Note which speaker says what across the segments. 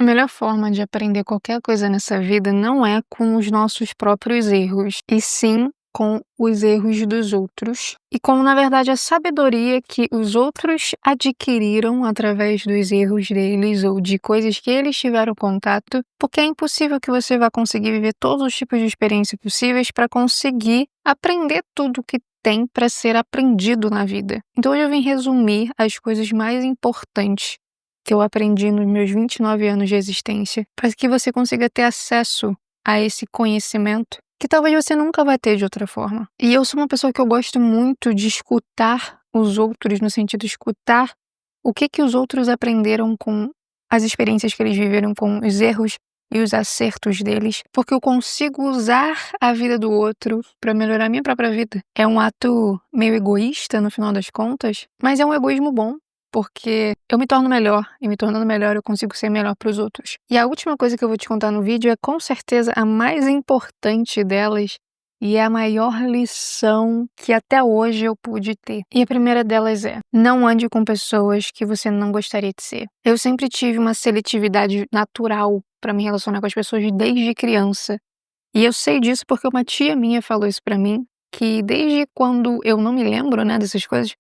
Speaker 1: A melhor forma de aprender qualquer coisa nessa vida não é com os nossos próprios erros, e sim com os erros dos outros. E com, na verdade, a sabedoria que os outros adquiriram através dos erros deles ou de coisas que eles tiveram contato, porque é impossível que você vá conseguir viver todos os tipos de experiências possíveis para conseguir aprender tudo que tem para ser aprendido na vida. Então hoje eu vim resumir as coisas mais importantes que eu aprendi nos meus 29 anos de existência, para que você consiga ter acesso a esse conhecimento que talvez você nunca vai ter de outra forma. E eu sou uma pessoa que eu gosto muito de escutar os outros, no sentido de escutar o que os outros aprenderam com as experiências que eles viveram, com os erros e os acertos deles, porque eu consigo usar a vida do outro para melhorar a minha própria vida. É um ato meio egoísta, no final das contas, mas é um egoísmo bom, porque eu me torno melhor, e me tornando melhor eu consigo ser melhor para os outros. E a última coisa que eu vou te contar no vídeo é com certeza a mais importante delas, e é a maior lição que até hoje eu pude ter. E a primeira delas é: não ande com pessoas que você não gostaria de ser. Eu sempre tive uma seletividade natural para me relacionar com as pessoas desde criança. E eu sei disso porque uma tia minha falou isso para mim, que desde quando eu não me lembro, né, dessas coisas,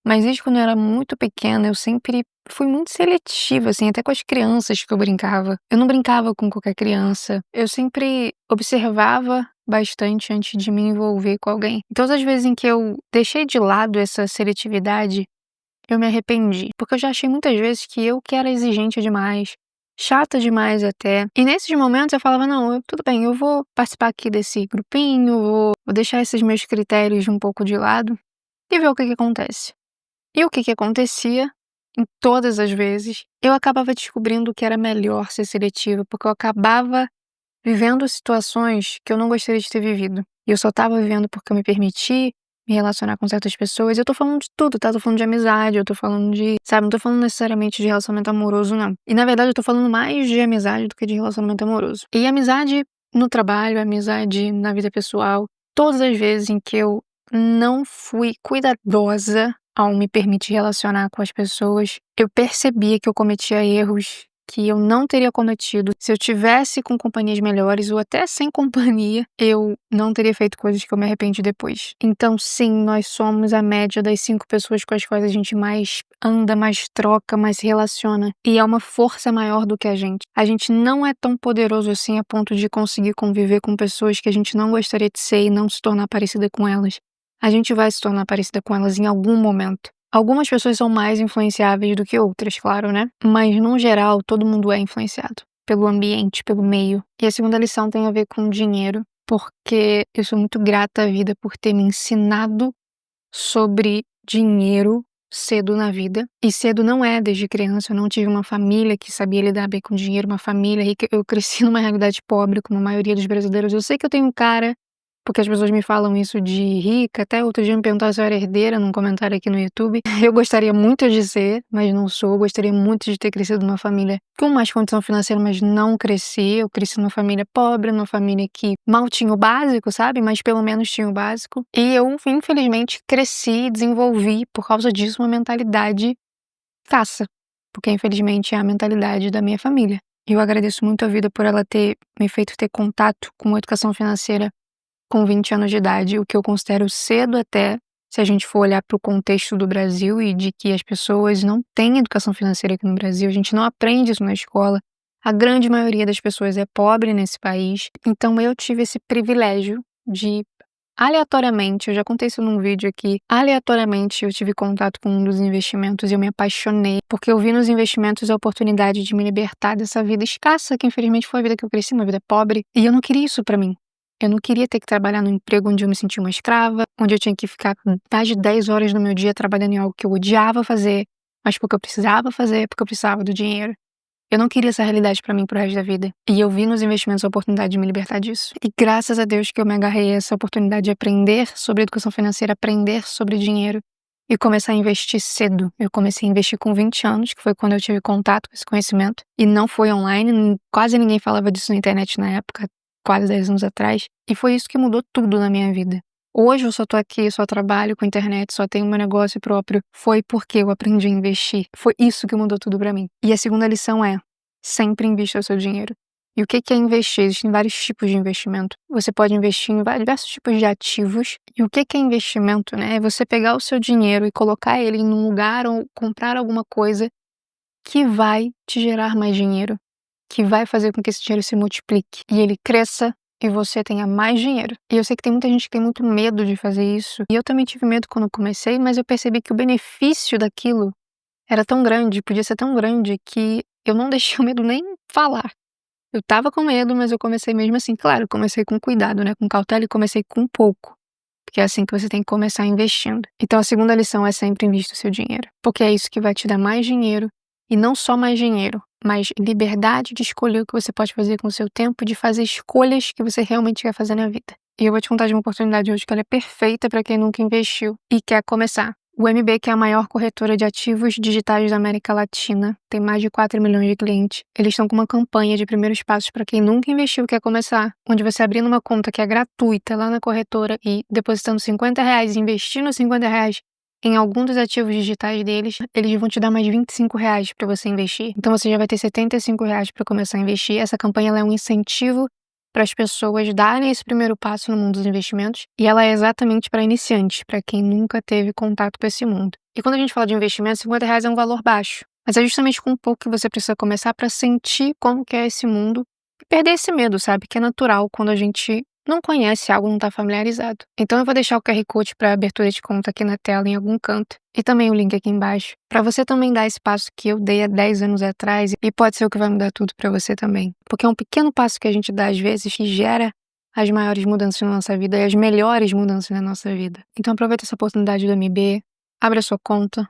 Speaker 1: mas desde quando eu era muito pequena, eu sempre fui muito seletiva, assim, até com as crianças que eu brincava. Eu não brincava com qualquer criança. Eu sempre observava bastante antes de me envolver com alguém. E todas as vezes em que eu deixei de lado essa seletividade, eu me arrependi. Porque eu já achei muitas vezes que eu que era exigente demais, chata demais até. E nesses momentos eu falava, não, tudo bem, eu vou participar aqui desse grupinho, vou deixar esses meus critérios um pouco de lado e ver o que acontece. E o que acontecia, em todas as vezes, eu acabava descobrindo que era melhor ser seletiva, porque eu acabava vivendo situações que eu não gostaria de ter vivido. E eu só estava vivendo porque eu me permiti me relacionar com certas pessoas. Eu tô falando de tudo, tá? Eu tô falando de amizade, eu tô falando de, sabe, não tô falando necessariamente de relacionamento amoroso, não. E na verdade eu tô falando mais de amizade do que de relacionamento amoroso. E amizade no trabalho, amizade na vida pessoal, todas as vezes em que eu não fui cuidadosa ao me permitir relacionar com as pessoas, eu percebia que eu cometia erros que eu não teria cometido se eu tivesse com companhias melhores ou até sem companhia, eu não teria feito coisas que eu me arrependi depois. Então, sim, nós somos a média das 5 pessoas com as quais a gente mais anda, mais troca, mais se relaciona. E é uma força maior do que a gente. A gente não é tão poderoso assim a ponto de conseguir conviver com pessoas que a gente não gostaria de ser e não se tornar parecida com elas. A gente vai se tornar parecida com elas em algum momento. Algumas pessoas são mais influenciáveis do que outras, claro, né? Mas, no geral, todo mundo é influenciado pelo ambiente, pelo meio. E a segunda lição tem a ver com dinheiro, porque eu sou muito grata à vida por ter me ensinado sobre dinheiro cedo na vida. E cedo não é desde criança, eu não tive uma família que sabia lidar bem com dinheiro, uma família rica. Eu cresci numa realidade pobre, como a maioria dos brasileiros. Eu sei que eu tenho um cara, porque as pessoas me falam isso de rica, até outro dia me perguntaram se eu era herdeira num comentário aqui no YouTube. Eu gostaria muito de ser, mas não sou. Eu gostaria muito de ter crescido numa família com mais condição financeira, mas não cresci. Eu cresci numa família pobre, numa família que mal tinha o básico, sabe? Mas pelo menos tinha o básico. E eu, infelizmente, cresci e desenvolvi, por causa disso, uma mentalidade caça. Porque, infelizmente, é a mentalidade da minha família. Eu agradeço muito a vida por ela ter me feito ter contato com a educação financeira com 20 anos de idade, o que eu considero cedo até, se a gente for olhar para o contexto do Brasil e de que as pessoas não têm educação financeira aqui no Brasil, a gente não aprende isso na escola. A grande maioria das pessoas é pobre nesse país, então eu tive esse privilégio de, aleatoriamente, eu já contei isso num vídeo aqui, aleatoriamente eu tive contato com um dos investimentos e eu me apaixonei, porque eu vi nos investimentos a oportunidade de me libertar dessa vida escassa, que infelizmente foi a vida que eu cresci, uma vida pobre, e eu não queria isso pra mim. Eu não queria ter que trabalhar num emprego onde eu me sentia uma escrava, onde eu tinha que ficar mais de 10 horas do meu dia trabalhando em algo que eu odiava fazer, mas porque eu precisava fazer, porque eu precisava do dinheiro. Eu não queria essa realidade pra mim pro resto da vida. E eu vi nos investimentos a oportunidade de me libertar disso. E graças a Deus que eu me agarrei a essa oportunidade de aprender sobre educação financeira, aprender sobre dinheiro e começar a investir cedo. Eu comecei a investir com 20 anos, que foi quando eu tive contato com esse conhecimento. E não foi online, quase ninguém falava disso na internet na época, quase 10 anos atrás, e foi isso que mudou tudo na minha vida. Hoje eu só tô aqui, só trabalho com internet, só tenho meu negócio próprio. Foi porque eu aprendi a investir. Foi isso que mudou tudo pra mim. E a segunda lição é: sempre invista o seu dinheiro. E o que que é investir? Existem vários tipos de investimento. Você pode investir em diversos tipos de ativos. E o que que é investimento, né? É você pegar o seu dinheiro e colocar ele em um lugar ou comprar alguma coisa que vai te gerar mais dinheiro, que vai fazer com que esse dinheiro se multiplique e ele cresça e você tenha mais dinheiro. E eu sei que tem muita gente que tem muito medo de fazer isso. E eu também tive medo quando eu comecei, mas eu percebi que o benefício daquilo era tão grande, podia ser tão grande, que eu não deixei o medo nem falar. Eu tava com medo, mas eu comecei mesmo assim. Claro, eu comecei com cuidado, né, com cautela, e comecei com pouco, porque é assim que você tem que começar investindo. Então a segunda lição é sempre invista o seu dinheiro, porque é isso que vai te dar mais dinheiro, e não só mais dinheiro, mas liberdade de escolher o que você pode fazer com o seu tempo, de fazer escolhas que você realmente quer fazer na vida. E eu vou te contar de uma oportunidade hoje que ela é perfeita para quem nunca investiu e quer começar. O MB, que é a maior corretora de ativos digitais da América Latina, tem mais de 4 milhões de clientes. Eles estão com uma campanha de primeiros passos para quem nunca investiu e quer começar, onde você abrindo uma conta que é gratuita lá na corretora e depositando R$50 e investindo R$50 em algum dos ativos digitais deles, eles vão te dar mais R$25 para você investir. Então você já vai ter R$75 para começar a investir. Essa campanha ela é um incentivo para as pessoas darem esse primeiro passo no mundo dos investimentos, e ela é exatamente para iniciantes, para quem nunca teve contato com esse mundo. E quando a gente fala de investimento, R$50 é um valor baixo, mas é justamente com um pouco que você precisa começar para sentir como que é esse mundo e perder esse medo, sabe? Que é natural quando a gente não conhece algo, não está familiarizado. Então eu vou deixar o QR Code para abertura de conta aqui na tela em algum canto, e também o link aqui embaixo, para você também dar esse passo que eu dei há 10 anos atrás, e pode ser o que vai mudar tudo para você também. Porque é um pequeno passo que a gente dá às vezes que gera as maiores mudanças na nossa vida e as melhores mudanças na nossa vida. Então aproveita essa oportunidade do MB, abre a sua conta,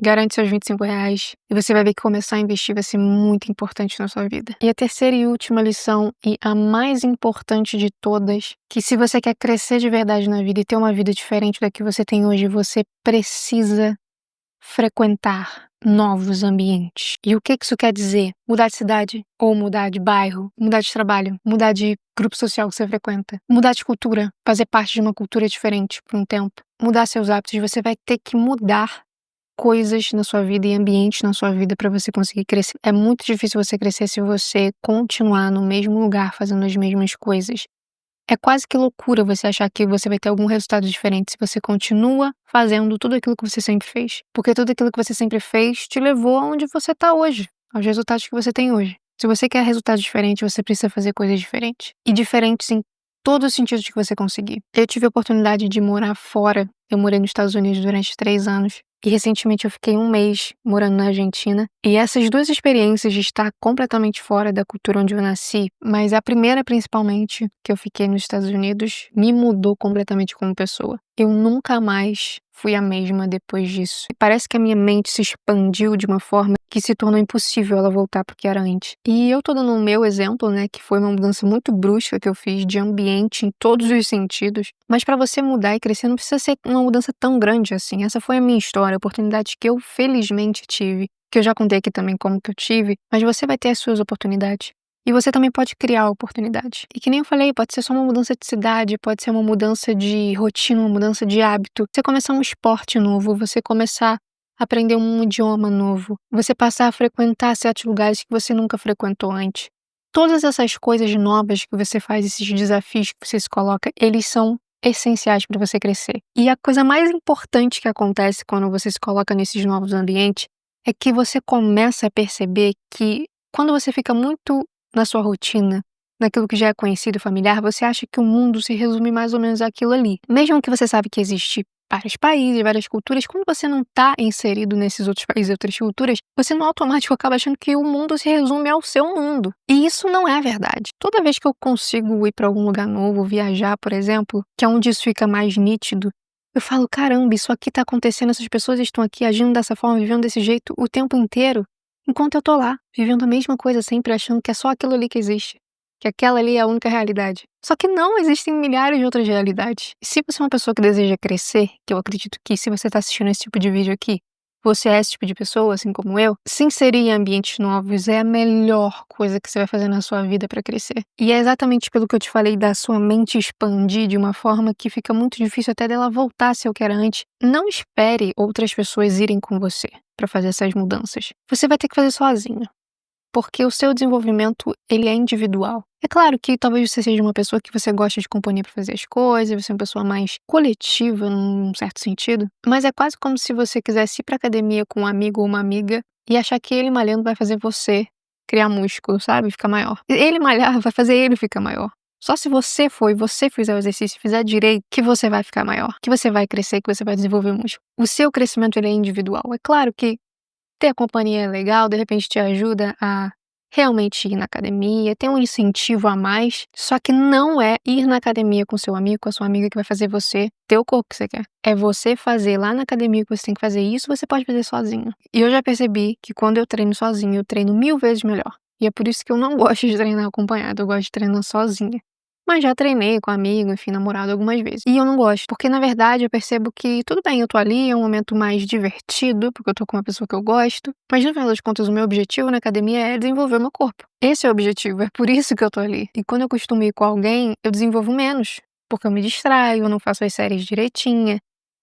Speaker 1: garante seus R$25 e você vai ver que começar a investir vai ser muito importante na sua vida. E a terceira e última lição, e a mais importante de todas, que se você quer crescer de verdade na vida e ter uma vida diferente da que você tem hoje, você precisa frequentar novos ambientes. E o que isso quer dizer? Mudar de cidade, ou mudar de bairro, mudar de trabalho, mudar de grupo social que você frequenta, mudar de cultura, fazer parte de uma cultura diferente por um tempo, mudar seus hábitos. Você vai ter que mudar coisas na sua vida e ambientes na sua vida para você conseguir crescer. É muito difícil você crescer se você continuar no mesmo lugar fazendo as mesmas coisas. É quase que loucura você achar que você vai ter algum resultado diferente se você continua fazendo tudo aquilo que você sempre fez. Porque tudo aquilo que você sempre fez te levou aonde você está hoje, aos resultados que você tem hoje. Se você quer resultados diferentes, você precisa fazer coisas diferentes. E diferentes em todos os sentidos que você conseguir. Eu tive a oportunidade de morar fora. Eu morei nos Estados Unidos durante 3 anos. E recentemente eu fiquei 1 mês morando na Argentina. E essas duas experiências de estar completamente fora da cultura onde eu nasci, mas a primeira principalmente, que eu fiquei nos Estados Unidos, me mudou completamente como pessoa. Eu nunca mais fui a mesma depois disso. Parece que a minha mente se expandiu de uma forma que se tornou impossível ela voltar pro que era antes. E eu tô dando o meu exemplo, né, que foi uma mudança muito brusca que eu fiz de ambiente em todos os sentidos. Mas para você mudar e crescer não precisa ser uma mudança tão grande assim. Essa foi a minha história, a oportunidade que eu felizmente tive, que eu já contei aqui também como que eu tive, mas você vai ter as suas oportunidades. E você também pode criar oportunidades. E que nem eu falei, pode ser só uma mudança de cidade, pode ser uma mudança de rotina, uma mudança de hábito. Você começar um esporte novo, você começar a aprender um idioma novo, você passar a frequentar certos lugares que você nunca frequentou antes. Todas essas coisas novas que você faz, esses desafios que você se coloca, eles são essenciais para você crescer. E a coisa mais importante que acontece quando você se coloca nesses novos ambientes é que você começa a perceber que quando você fica muito na sua rotina, naquilo que já é conhecido e familiar, você acha que o mundo se resume mais ou menos àquilo ali. Mesmo que você sabe que existe vários países, várias culturas, quando você não está inserido nesses outros países e outras culturas, você no automático acaba achando que o mundo se resume ao seu mundo. E isso não é verdade. Toda vez que eu consigo ir para algum lugar novo, viajar, por exemplo, que é onde isso fica mais nítido, eu falo, caramba, isso aqui tá acontecendo, essas pessoas estão aqui agindo dessa forma, vivendo desse jeito o tempo inteiro, enquanto eu tô lá, vivendo a mesma coisa sempre, achando que é só aquilo ali que existe, que aquela ali é a única realidade. Só que não, existem milhares de outras realidades. E se você é uma pessoa que deseja crescer, que eu acredito que se você tá assistindo esse tipo de vídeo aqui, você é esse tipo de pessoa, assim como eu, se inserir em ambientes novos é a melhor coisa que você vai fazer na sua vida para crescer. E é exatamente pelo que eu te falei da sua mente expandir de uma forma que fica muito difícil até dela voltar a ser o que era antes. Não espere outras pessoas irem com você para fazer essas mudanças. Você vai ter que fazer sozinho. porque o seu desenvolvimento, ele é individual. É claro que talvez você seja uma pessoa que você gosta de companhia para fazer as coisas, você é uma pessoa mais coletiva num certo sentido, mas é quase como se você quisesse ir pra academia com um amigo ou uma amiga e achar que ele malhando vai fazer você criar músculo, sabe, ficar maior. Ele malhar vai fazer ele ficar maior. Só se você for e você fizer o exercício e fizer direito, que você vai ficar maior, que você vai crescer, que você vai desenvolver músculo. O seu crescimento, ele é individual. É claro que ter a companhia é legal, de repente te ajuda a realmente ir na academia, ter um incentivo a mais, só que não é ir na academia com seu amigo, com a sua amiga que vai fazer você ter o corpo que você quer. É você fazer lá na academia que você tem que fazer isso, você pode fazer sozinho. E eu já percebi que quando eu treino sozinho, eu treino 1000 vezes melhor. E é por isso que eu não gosto de treinar acompanhado, eu gosto de treinar sozinha. Mas já treinei com amigo, enfim, namorado algumas vezes. E eu não gosto, porque na verdade eu percebo que tudo bem, eu tô ali, é um momento mais divertido, porque eu tô com uma pessoa que eu gosto, mas no final das contas o meu objetivo na academia é desenvolver o meu corpo. Esse é o objetivo, é por isso que eu tô ali. E quando eu costumo ir com alguém, eu desenvolvo menos, porque eu me distraio, eu não faço as séries direitinha,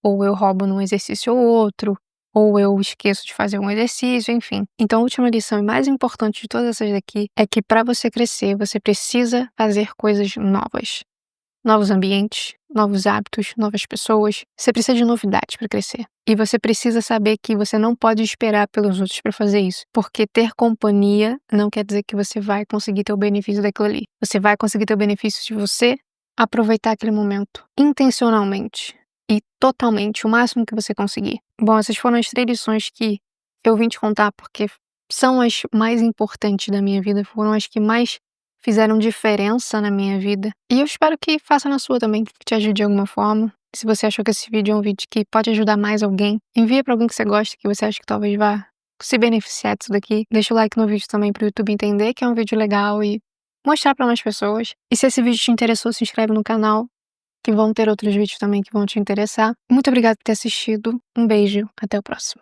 Speaker 1: ou eu roubo num exercício ou outro, ou eu esqueço de fazer um exercício, enfim. Então a última lição e mais importante de todas essas daqui é que para você crescer, você precisa fazer coisas novas. Novos ambientes, novos hábitos, novas pessoas. Você precisa de novidades para crescer. E você precisa saber que você não pode esperar pelos outros para fazer isso. Porque ter companhia não quer dizer que você vai conseguir ter o benefício daquilo ali. Você vai conseguir ter o benefício de você aproveitar aquele momento intencionalmente e totalmente, o máximo que você conseguir. Bom, essas foram as 3 lições que eu vim te contar porque são as mais importantes da minha vida, foram as que mais fizeram diferença na minha vida. E eu espero que faça na sua também, que te ajude de alguma forma. Se você achou que esse vídeo é um vídeo que pode ajudar mais alguém, envia para alguém que você gosta, que você acha que talvez vá se beneficiar disso daqui. Deixa o like no vídeo também para o YouTube entender que é um vídeo legal e mostrar para mais pessoas. E se esse vídeo te interessou, se inscreve no canal, que vão ter outros vídeos também que vão te interessar. Muito obrigada por ter assistido. Um beijo, até o próximo.